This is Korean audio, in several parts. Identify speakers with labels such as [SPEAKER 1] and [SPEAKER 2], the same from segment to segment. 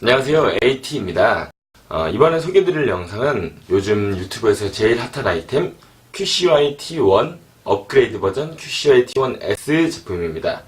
[SPEAKER 1] 안녕하세요, AT입니다. 이번에 소개드릴 영상은 요즘 유튜브에서 제일 핫한 아이템 QCY T1 업그레이드 버전 QCY T1S 제품입니다.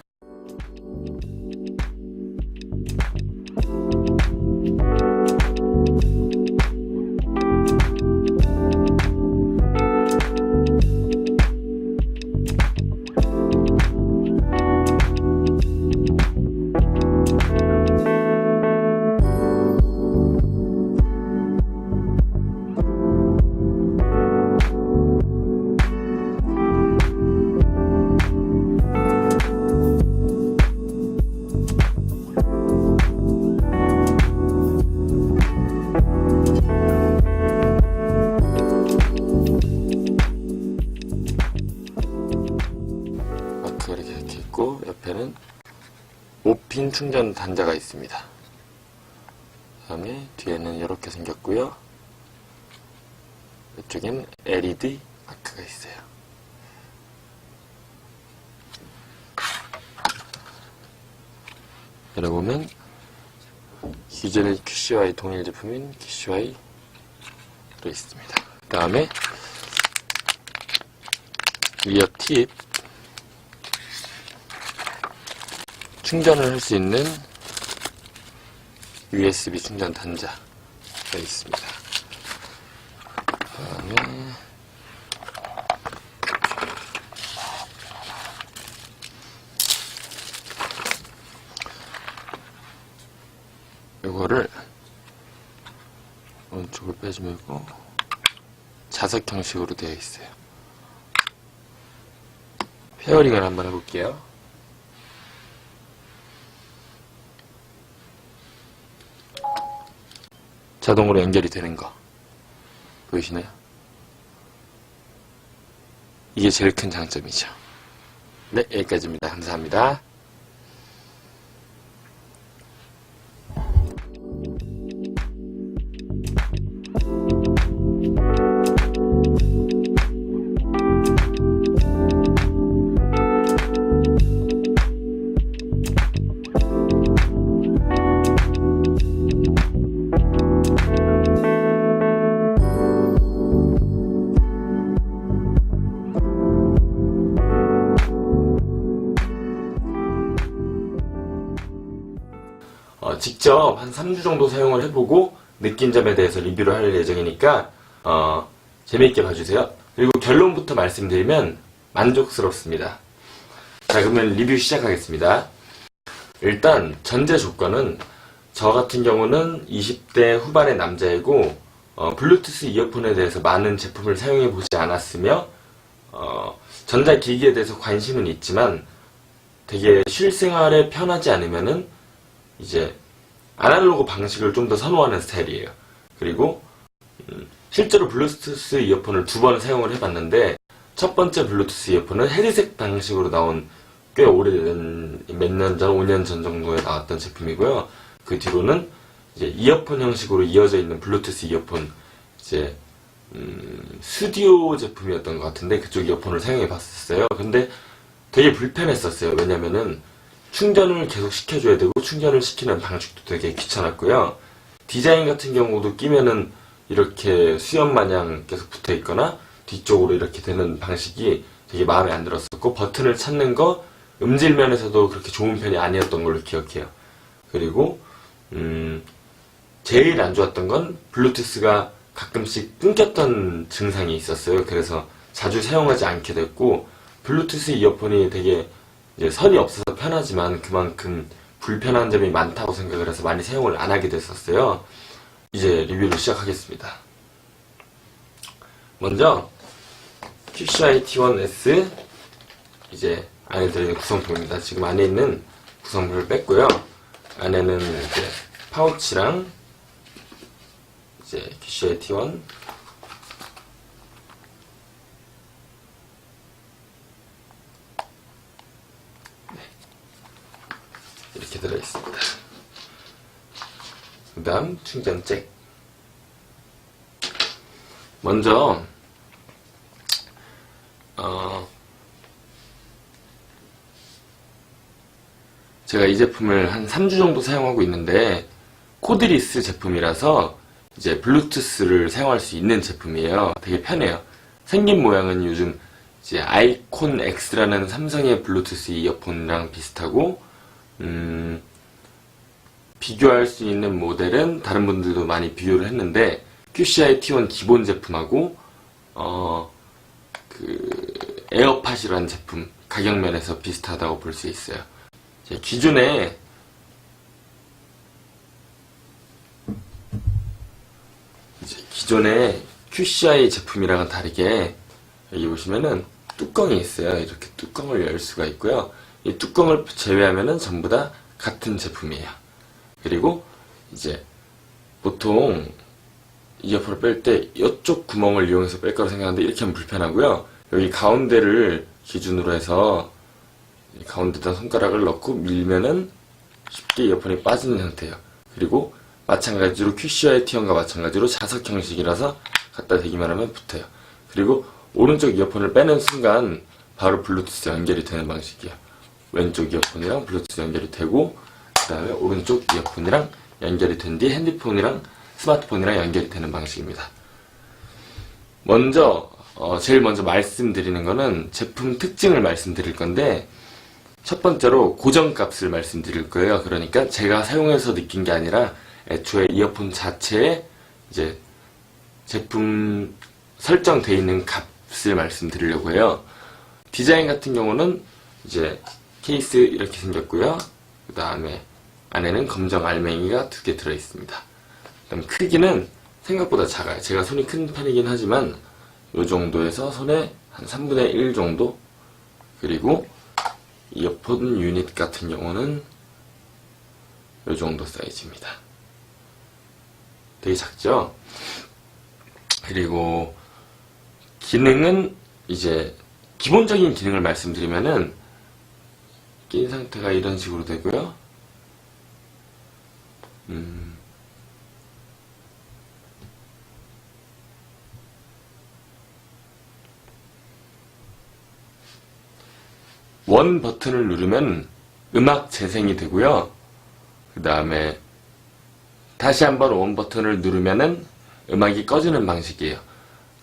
[SPEAKER 1] 이렇게 있고 옆에는 5핀 충전 단자가 있습니다. 그 다음에 뒤에는 이렇게 생겼고요. 이쪽엔 LED 마크가 있어요. 열어보면 기존의 QCY 동일 제품인 QCY 들어있습니다. 그 다음에 리어 팁 충전을 할 수 있는 USB 충전 단자가 있습니다. 그다음에 이거를 오른쪽을 빼주면 자석 형식으로 되어 있어요. 페어링을 한번 해볼게요. 자동으로 연결이 되는 거 보이시나요? 이게 제일 큰 장점이죠. 네, 여기까지입니다. 감사합니다. 직접 한 3주 정도 사용을 해보고 느낀 점에 대해서 리뷰를 할 예정이니까 재미있게 봐주세요. 그리고 결론부터 말씀드리면 만족스럽습니다. 자, 그러면 리뷰 시작하겠습니다. 일단 전제 조건은 저 같은 경우는 20대 후반의 남자이고 블루투스 이어폰에 대해서 많은 제품을 사용해 보지 않았으며 전자기기에 대해서 관심은 있지만 되게 실생활에 편하지 않으면은 이제 아날로그 방식을 좀 더 선호하는 스타일이에요. 그리고 실제로 블루투스 이어폰을 2번 사용을 해봤는데 첫 번째 블루투스 이어폰은 헤드셋 방식으로 나온 꽤 오래된 몇 년 전, 5년 전 정도에 나왔던 제품이고요. 그 뒤로는 이제 이어폰 형식으로 이어져 있는 블루투스 이어폰 이제 스튜디오 제품이었던 것 같은데 그쪽 이어폰을 사용해 봤었어요. 근데 되게 불편했었어요. 왜냐면은 충전을 계속 시켜줘야 되고 충전을 시키는 방식도 되게 귀찮았고요. 디자인 같은 경우도 끼면은 이렇게 수염 마냥 계속 붙어 있거나 뒤쪽으로 이렇게 되는 방식이 되게 마음에 안 들었었고 버튼을 찾는 거 음질 면에서도 그렇게 좋은 편이 아니었던 걸로 기억해요. 그리고 제일 안 좋았던 건 블루투스가 가끔씩 끊겼던 증상이 있었어요. 그래서 자주 사용하지 않게 됐고 블루투스 이어폰이 되게 이제 선이 없어서 편하지만 그만큼 불편한 점이 많다고 생각을 해서 많이 사용을 안 하게 됐었어요. 이제 리뷰를 시작하겠습니다. 먼저 QCY T1S 이제 안에 들어있는 구성품입니다. 지금 안에 있는 구성품을 뺐고요. 안에는 이제 파우치랑 이제 QCY T1 이렇게 들어있습니다. 그 다음 충전잭. 먼저 제가 이 제품을 한 3주 정도 사용하고 있는데 코드리스 제품이라서 이제 블루투스를 사용할 수 있는 제품이에요. 되게 편해요. 생긴 모양은 요즘 이제 아이콘 X라는 삼성의 블루투스 이어폰이랑 비슷하고, 비교할 수 있는 모델은 다른 분들도 많이 비교를 했는데, QCI T1 기본 제품하고, 에어팟이라는 제품, 가격면에서 비슷하다고 볼 수 있어요. 기존에 QCI 제품이랑은 다르게 여기 보시면은 뚜껑이 있어요. 이렇게 뚜껑을 열 수가 있고요. 이 뚜껑을 제외하면은 전부 다 같은 제품이에요. 그리고 이제 보통 이어폰을 뺄 때 이쪽 구멍을 이용해서 뺄 거라 생각하는데 이렇게 하면 불편하고요. 여기 가운데를 기준으로 해서 가운데다 손가락을 넣고 밀면은 쉽게 이어폰이 빠지는 형태예요. 그리고 마찬가지로 QCI T1과 마찬가지로 자석 형식이라서 갖다 대기만 하면 붙어요. 그리고 오른쪽 이어폰을 빼는 순간 바로 블루투스 연결이 되는 방식이에요. 왼쪽 이어폰이랑 블루투스 연결이 되고, 그 다음에 오른쪽 이어폰이랑 연결이 된 뒤 핸드폰이랑 스마트폰이랑 연결이 되는 방식입니다. 제일 먼저 말씀드리는 거는 제품 특징을 말씀드릴 건데, 첫 번째로 고정값을 말씀드릴 거예요. 그러니까 제가 사용해서 느낀 게 아니라 애초에 이어폰 자체에 이제 제품 설정되어 있는 값을 말씀드리려고 해요. 디자인 같은 경우는 이제 케이스 이렇게 생겼고요. 그 다음에 안에는 검정 알맹이가 2개 들어있습니다. 그다음 크기는 생각보다 작아요. 제가 손이 큰 편이긴 하지만 이 정도에서 손에 한 3분의 1 정도. 그리고 이어폰 유닛 같은 경우는 이 정도 사이즈입니다. 되게 작죠? 그리고 기능은 이제 기본적인 기능을 말씀드리면은 낀 상태가 이런 식으로 되고요. 원 버튼을 누르면 음악 재생이 되고요. 그 다음에 다시 한번 원 버튼을 누르면은 음악이 꺼지는 방식이에요.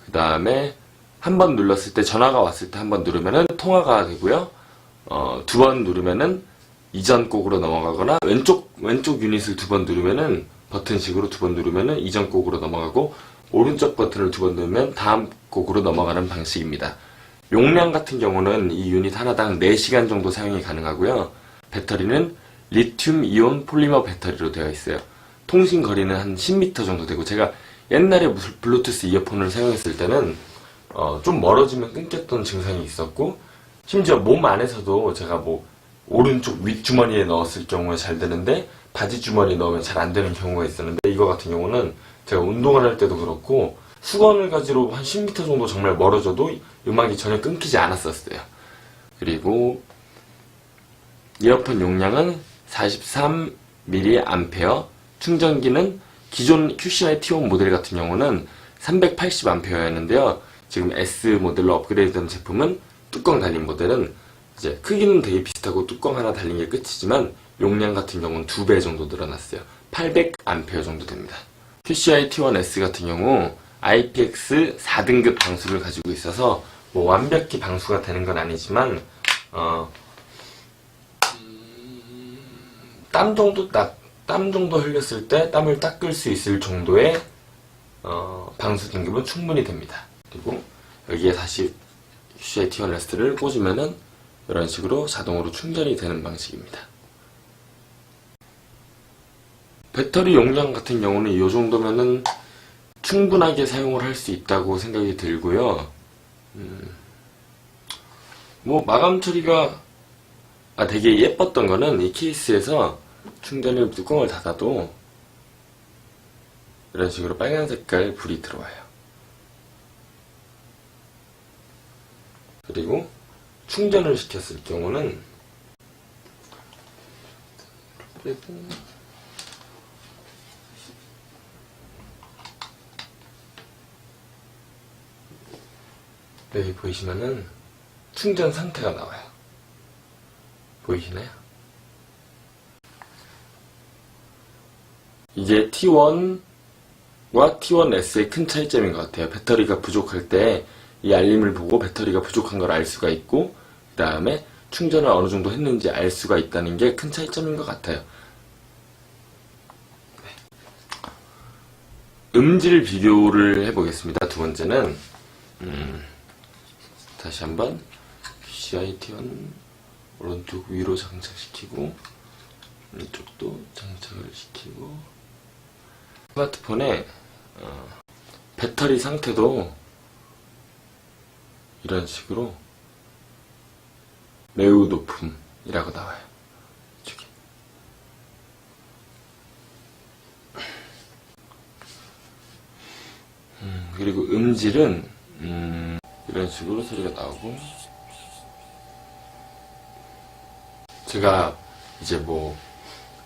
[SPEAKER 1] 그 다음에 한 번 눌렀을 때, 전화가 왔을 때 한 번 누르면은 통화가 되고요. 2번 누르면은 이전 곡으로 넘어가거나, 왼쪽 유닛을 2번 누르면은 버튼식으로 2번 누르면은 이전 곡으로 넘어가고, 오른쪽 버튼을 2번 누르면 다음 곡으로 넘어가는 방식입니다. 용량 같은 경우는 이 유닛 하나당 4시간 정도 사용이 가능하고요. 배터리는 리튬 이온 폴리머 배터리로 되어 있어요. 통신 거리는 한 10m 정도 되고, 제가 옛날에 블루투스 이어폰을 사용했을 때는 좀 멀어지면 끊겼던 증상이 있었고, 심지어 몸 안에서도 제가 오른쪽 윗주머니에 넣었을 경우에 잘 되는데 바지 주머니에 넣으면 잘 안 되는 경우가 있었는데, 이거 같은 경우는 제가 운동을 할 때도 그렇고 수건을 가지고 한 10m 정도 정말 멀어져도 음악이 전혀 끊기지 않았었어요. 그리고 이어폰 용량은 43mAh, 충전기는 기존 QCI T1 모델 같은 경우는 380A였는데요. 지금 S 모델로 업그레이드된 제품은 뚜껑 달린 모델은 이제 크기는 되게 비슷하고 뚜껑 하나 달린 게 끝이지만 용량 같은 경우는 2배 정도 늘어났어요. 800A 정도 됩니다. QCI T1S 같은 경우 IPX 4등급 방수를 가지고 있어서 완벽히 방수가 되는 건 아니지만 땀 정도 흘렸을 때 땀을 닦을 수 있을 정도의 방수 등급은 충분히 됩니다. 그리고 여기에 다시 QCI T1S를 꽂으면은 이런 식으로 자동으로 충전이 되는 방식입니다. 배터리 용량 같은 경우는 이 정도면은 충분하게 사용을 할 수 있다고 생각이 들고요. 마감 처리가 되게 예뻤던 거는 이 케이스에서 충전을 뚜껑을 닫아도 이런 식으로 빨간 색깔 불이 들어와요. 그리고 충전을 시켰을 경우는 여기 보이시면은 충전 상태가 나와요. 보이시나요? 이게 T1과 T1S의 큰 차이점인 것 같아요. 배터리가 부족할 때 이 알림을 보고 배터리가 부족한 걸 알 수가 있고, 그 다음에 충전을 어느 정도 했는지 알 수가 있다는 게 큰 차이점인 것 같아요. 음질 비교를 해보겠습니다. 두 번째는 다시 한번 QCI T1 오른쪽 위로 장착시키고 이쪽도 장착을 시키고, 스마트폰의 배터리 상태도 이런 식으로 매우 높음이라고 나와요. 이쪽에. 그리고 음질은 이런 식으로 소리가 나오고, 제가 이제 뭐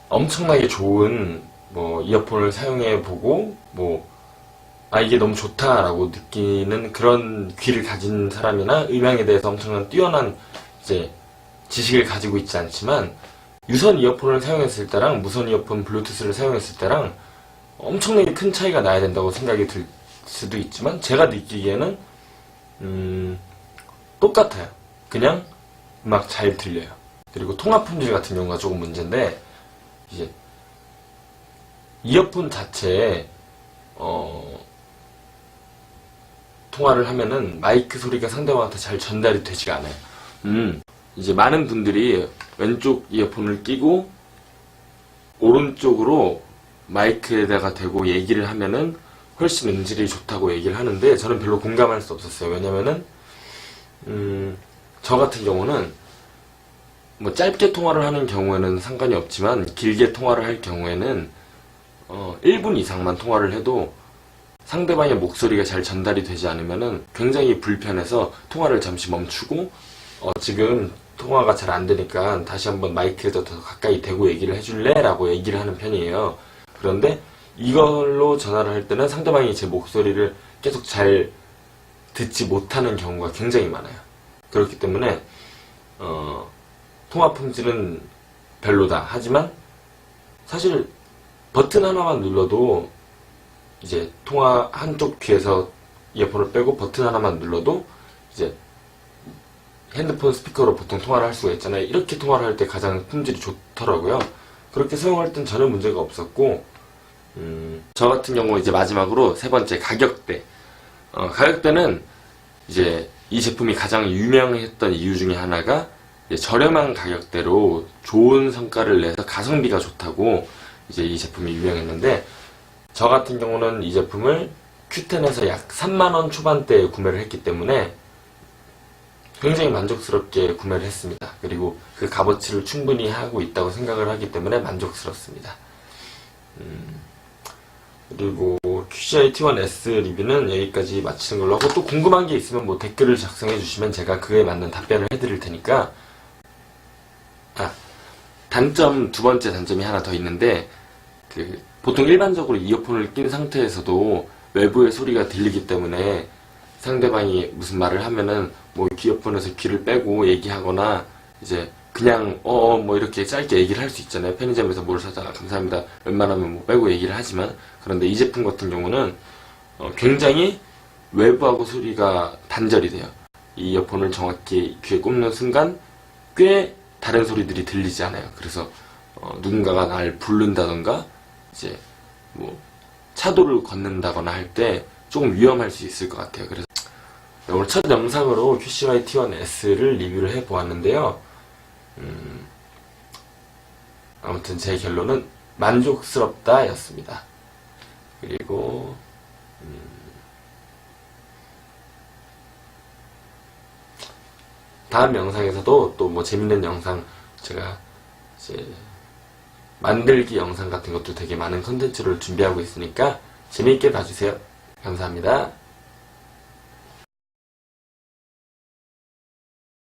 [SPEAKER 1] 엄청나게 좋은 뭐 이어폰을 사용해 보고 이게 너무 좋다라고 느끼는 그런 귀를 가진 사람이나 음향에 대해서 엄청난 뛰어난 이제 지식을 가지고 있지 않지만, 유선 이어폰을 사용했을 때랑 무선 이어폰 블루투스를 사용했을 때랑 엄청나게 큰 차이가 나야 된다고 생각이 들 수도 있지만, 제가 느끼기에는 똑같아요. 그냥 음악 잘 들려요. 그리고 통화 품질 같은 경우가 조금 문제인데, 이제 이어폰 자체에 통화를 하면은 마이크 소리가 상대방한테 잘 전달이 되지가 않아요. 이제 많은 분들이 왼쪽 이어폰을 끼고 오른쪽으로 마이크에다가 대고 얘기를 하면은 훨씬 음질이 좋다고 얘기를 하는데, 저는 별로 공감할 수 없었어요. 왜냐면은 저 같은 경우는 뭐 짧게 통화를 하는 경우에는 상관이 없지만, 길게 통화를 할 경우에는 1분 이상만 통화를 해도 상대방의 목소리가 잘 전달이 되지 않으면은 굉장히 불편해서 통화를 잠시 멈추고, 지금 통화가 잘 안 되니까 다시 한번 마이크에다 더 가까이 대고 얘기를 해줄래? 라고 얘기를 하는 편이에요. 그런데 이걸로 전화를 할 때는 상대방이 제 목소리를 계속 잘 듣지 못하는 경우가 굉장히 많아요. 그렇기 때문에 통화 품질은 별로다. 하지만 사실 버튼 하나만 눌러도, 이제 통화 한쪽 귀에서 이어폰을 빼고 버튼 하나만 눌러도 이제 핸드폰 스피커로 보통 통화를 할 수가 있잖아요. 이렇게 통화를 할 때 가장 품질이 좋더라고요. 그렇게 사용할 땐 전혀 문제가 없었고, 저 같은 경우 이제 마지막으로 세 번째, 가격대. 가격대는 이제 이 제품이 가장 유명했던 이유 중에 하나가 이제 저렴한 가격대로 좋은 성과를 내서 가성비가 좋다고 이제 이 제품이 유명했는데, 저 같은 경우는 이 제품을 Q10에서 약 3만원 초반대에 구매를 했기 때문에 굉장히 만족스럽게 구매를 했습니다. 그리고 그 값어치를 충분히 하고 있다고 생각을 하기 때문에 만족스럽습니다. 그리고 QCI T1S 리뷰는 여기까지 마치는 걸로 하고, 또 궁금한 게 있으면 뭐 댓글을 작성해 주시면 제가 그에 맞는 답변을 해드릴 테니까. 단점, 두 번째 단점이 하나 더 있는데, 보통 일반적으로 이어폰을 낀 상태에서도 외부의 소리가 들리기 때문에 상대방이 무슨 말을 하면은 뭐 이어폰에서 귀를 빼고 얘기하거나, 이제 그냥 뭐 이렇게 짧게 얘기를 할 수 있잖아요. 편의점에서 뭘 사다가 감사합니다 웬만하면 뭐 빼고 얘기를 하지만, 그런데 이 제품 같은 경우는 굉장히 외부하고 소리가 단절이 돼요. 이 이어폰을 정확히 귀에 꼽는 순간 꽤 다른 소리들이 들리지 않아요. 그래서 누군가가 날 부른다던가 이제 뭐 차도를 걷는다거나 할 때 조금 위험할 수 있을 것 같아요. 그래서 오늘 첫 영상으로 QCY T1S를 리뷰를 해보았는데요. 아무튼 제 결론은 만족스럽다 였습니다. 그리고 다음 영상에서도 또 뭐 재밌는 영상, 제가 이제 만들기 영상 같은 것도 되게 많은 컨텐츠를 준비하고 있으니까 재미있게 봐주세요. 감사합니다.